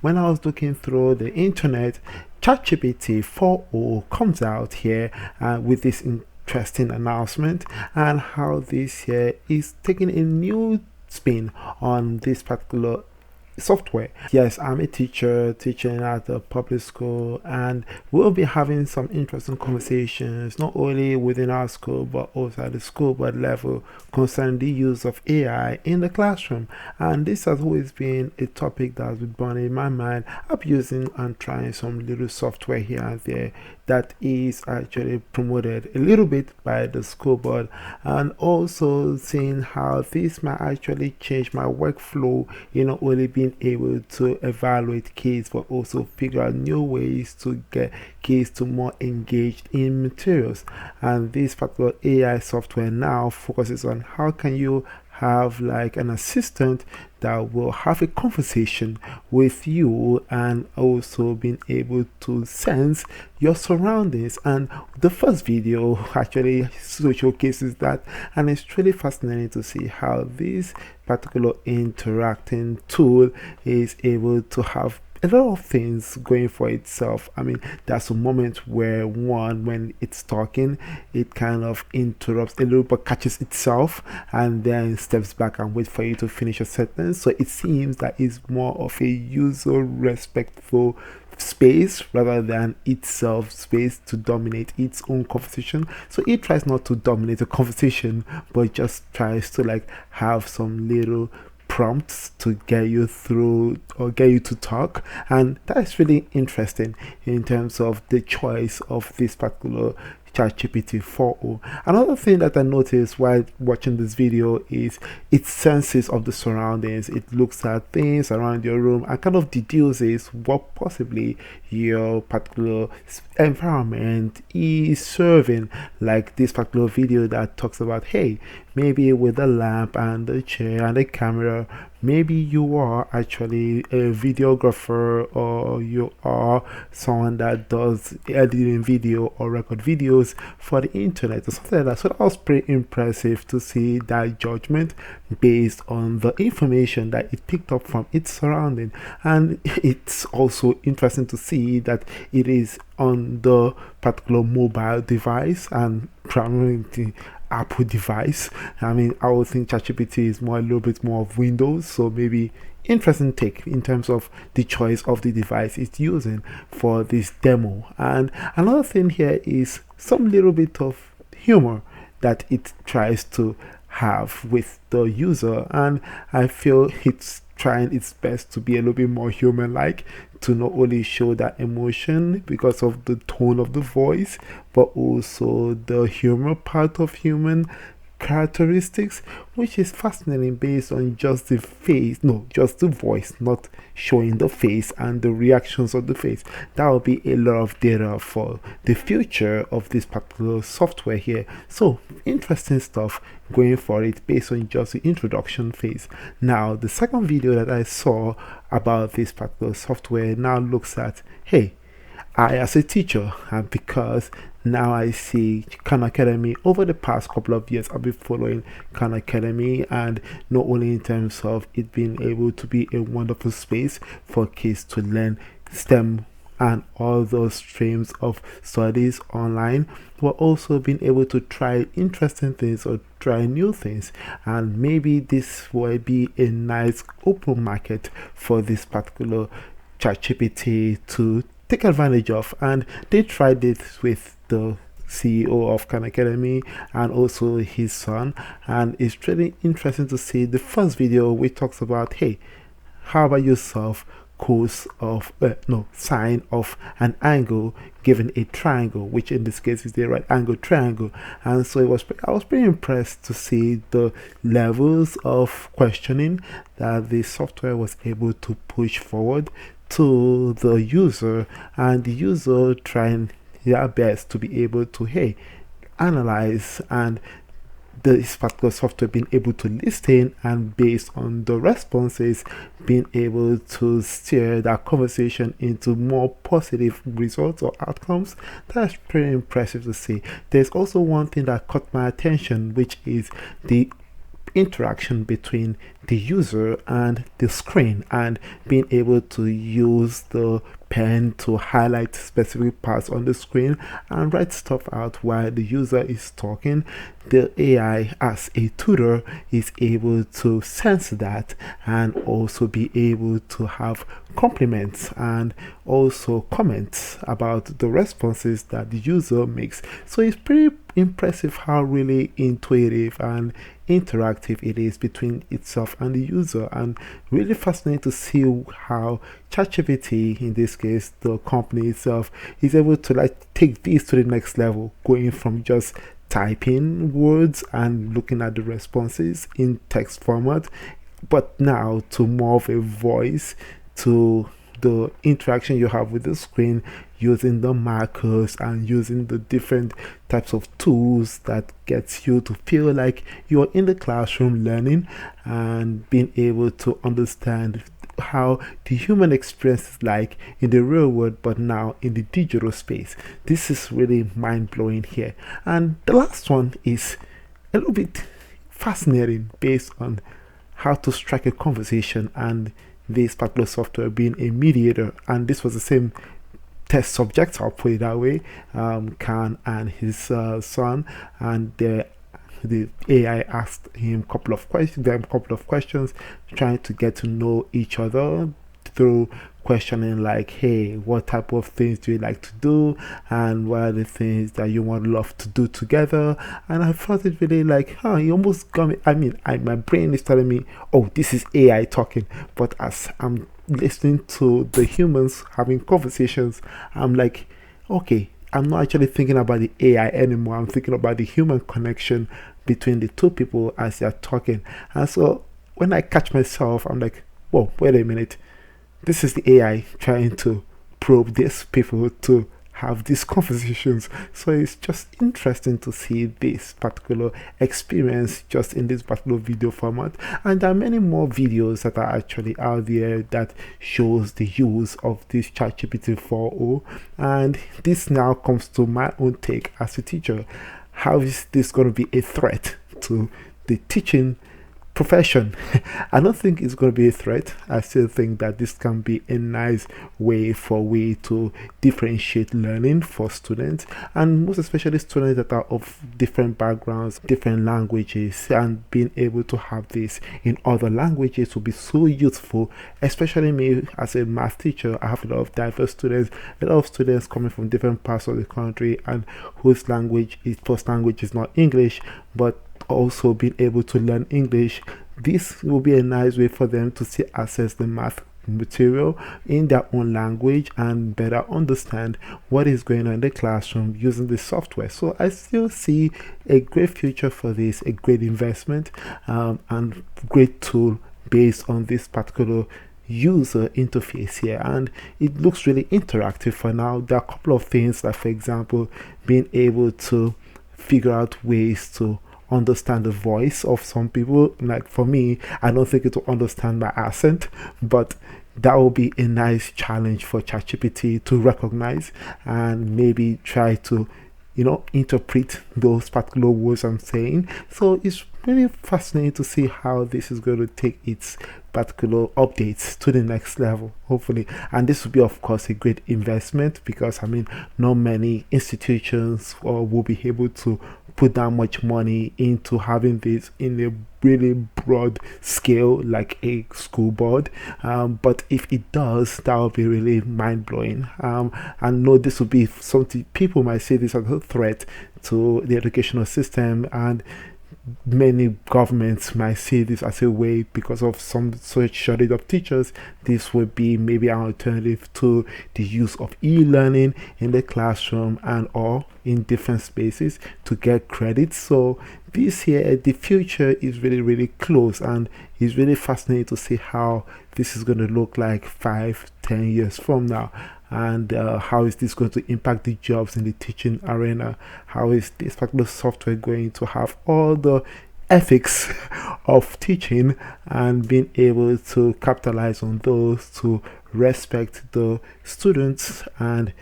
When I was looking through the internet, ChatGPT 4o comes out here with this interesting announcement, and how this here is taking a new spin on this particular software. Yes, I'm a teacher teaching at a public school, and we'll be having some interesting conversations not only within our school but also at the school board level concerning the use of AI in the classroom. And this has always been a topic that has been burning in my mind. I'm using and trying some little software here and there that is actually promoted a little bit by the school board, and also seeing how this might actually change my workflow in not only being able to evaluate kids but also figure out new ways to get kids to more engaged in materials. And this particular AI software now focuses on how can you have like an assistant that will have a conversation with you, and also being able to sense your surroundings. And the first video actually showcases that, and it's really fascinating to see how this particular interacting tool is able to have a lot of things going for itself. I mean, there's a moment where when it's talking, it kind of interrupts a little but catches itself and then steps back and waits for you to finish a sentence. So it seems that it's more of a user respectful space rather than itself space to dominate its own conversation. So it tries not to dominate the conversation, but just tries to like have some little prompts to get you through or get you to talk. And that's really interesting in terms of the choice of this particular ChatGPT 4o. Another thing that I noticed while watching this video is its senses of the surroundings. It looks at things around your room and kind of deduces what possibly your particular environment is serving. Like this particular video that talks about, hey, maybe with the lamp and the chair and the camera, maybe you are actually a videographer, or you are someone that does editing video or record videos for the internet or something like that. So that was pretty impressive to see that judgment based on the information that it picked up from its surrounding. And it's also interesting to see that it is on the particular mobile device and primarily Apple device. I mean, I would think ChatGPT is a little bit more of Windows, so maybe interesting take in terms of the choice of the device it's using for this demo. And another thing here is some little bit of humor that it tries to have with the user, and I feel it's trying its best to be a little bit more human-like, to not only show that emotion because of the tone of the voice, but also the humor part of human characteristics, which is fascinating based on just the face, no, just the voice, not showing the face and the reactions of the face. That will be a lot of data for the future of this particular software here. So interesting stuff going for it based on just the introduction phase. Now the second video that I saw about this particular software now looks at, hey, I as a teacher, and because now I see Khan Academy over the past couple of years, I've been following Khan Academy, and not only in terms of it being able to be a wonderful space for kids to learn STEM and all those streams of studies online, but also being able to try interesting things or try new things. And maybe this will be a nice open market for this particular ChatGPT to take advantage of. And they tried this with the CEO of Khan Academy and also his son, and it's really interesting to see the first video which talks about, hey, how about yourself cos of sine of an angle given a triangle, which in this case is the right angle triangle. And so I was pretty impressed to see the levels of questioning that the software was able to push forward to the user, and the user trying their best to be able to, hey, analyze, and this particular software being able to listen, and based on the responses being able to steer that conversation into more positive results or outcomes. That's pretty impressive to see. There's also one thing that caught my attention, which is the interaction between the user and the screen, and being able to use the pen to highlight specific parts on the screen and write stuff out while the user is talking. The AI, as a tutor, is able to sense that and also be able to have compliments and also comments about the responses that the user makes. So it's pretty impressive how really intuitive and interactive it is between itself and the user, and really fascinating to see how ChatGPT, in this case the company itself, is able to like take this to the next level, going from just typing words and looking at the responses in text format, but now to more of a voice, to the interaction you have with the screen, using the markers and using the different types of tools that gets you to feel like you're in the classroom learning and being able to understand how the human experience is like in the real world, but now in the digital space. This is really mind-blowing here. And the last one is a little bit fascinating based on how to strike a conversation, and this particular software being a mediator. And this was the same test subject, I'll put it that way, Khan and his son, and the AI asked him a couple of questions, trying to get to know each other through questioning like, hey, what type of things do you like to do, and what are the things that you want love to do together. And I felt it really like, he almost got me. I mean, my brain is telling me, oh, this is AI talking, but as I'm listening to the humans having conversations, I'm like, okay, I'm not actually thinking about the AI anymore. I'm thinking about the human connection between the two people as they're talking. And so when I catch myself, I'm like, whoa, wait a minute. This is the AI trying to probe these people to have these conversations. So it's just interesting to see this particular experience just in this particular video format. And there are many more videos that are actually out there that shows the use of this ChatGPT-4o. And this now comes to my own take as a teacher. How is this going to be a threat to the teaching profession? I don't think it's going to be a threat. I still think that this can be a nice way for we to differentiate learning for students, and most especially students that are of different backgrounds, different languages, and being able to have this in other languages will be so useful. Especially me as a math teacher, I have a lot of diverse students, a lot of students coming from different parts of the country and whose first language is not English, but also being able to learn English. This will be a nice way for them to see access the math material in their own language and better understand what is going on in the classroom using the software. So I still see a great future for this, a great investment, and great tool based on this particular user interface here, and it looks really interactive for now. There are a couple of things, like for example, being able to figure out ways to understand the voice of some people. Like for me, I don't think it will understand my accent, but that will be a nice challenge for ChatGPT to recognize and maybe try to interpret those particular words I'm saying. So it's really fascinating to see how this is going to take its particular updates to the next level, hopefully. And this will be, of course, a great investment, because I mean, not many institutions will be able to put that much money into having this in a really broad scale like a school board, but if it does, that will be really mind-blowing. I know this will be something people might see this as a threat to the educational system, and many governments might see this as a way, because of some such shortage of teachers, this would be maybe an alternative to the use of e-learning in the classroom and or in different spaces to get credit. So this here, the future is really close, and it's really fascinating to see how this is going to look like 5-10 years from now. And how is this going to impact the jobs in the teaching arena? How is this particular software going to have all the ethics of teaching and being able to capitalize on those to respect the students and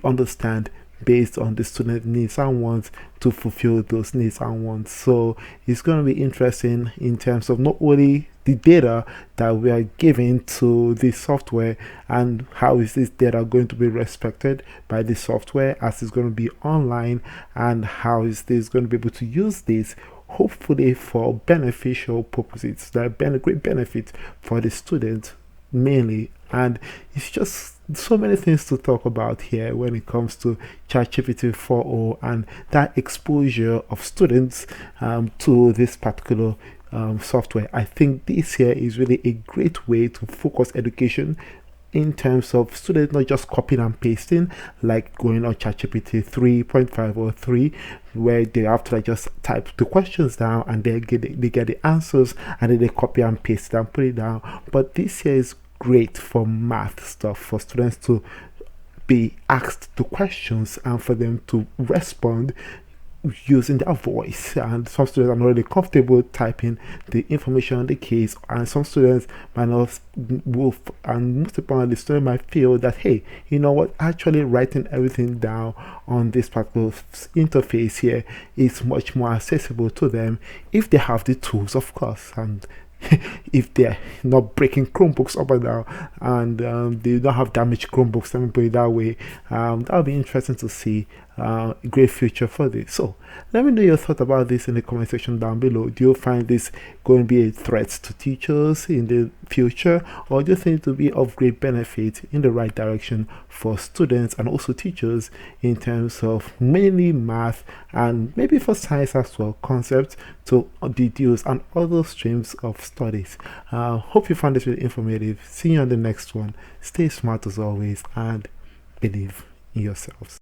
understand based on the student needs and wants to fulfill those needs and wants. So it's going to be interesting in terms of not only the data that we are giving to the software and how is this data going to be respected by the software as it's going to be online, and how is this going to be able to use this hopefully for beneficial purposes that great benefit for the student mainly. And it's just so many things to talk about here when it comes to ChatGPT 4o and that exposure of students to this particular software. I think this here is really a great way to focus education in terms of students not just copying and pasting like going on ChatGPT 3.5 or 3, where they have to like just type the questions down and they get the answers and then they copy and paste it and put it down. But this here is great for math stuff, for students to be asked the questions and for them to respond using their voice. And some students are not really comfortable typing the information on the case, and some students might not will, and most importantly, the student might feel that, hey, you know what, actually writing everything down on this particular interface here is much more accessible to them if they have the tools, of course, and if they're not breaking Chromebooks up and down, and they don't have damaged Chromebooks, let me put it that way. That'll be interesting to see. A great future for this. So let me know your thought about this in the comment section down below. Do you find this going to be a threat to teachers in the future, or do you think it will be of great benefit in the right direction for students and also teachers in terms of mainly math and maybe for science as well, concepts to deduce and other streams of studies? Hope you found this really informative. See you on the next one. Stay smart as always and believe in yourselves.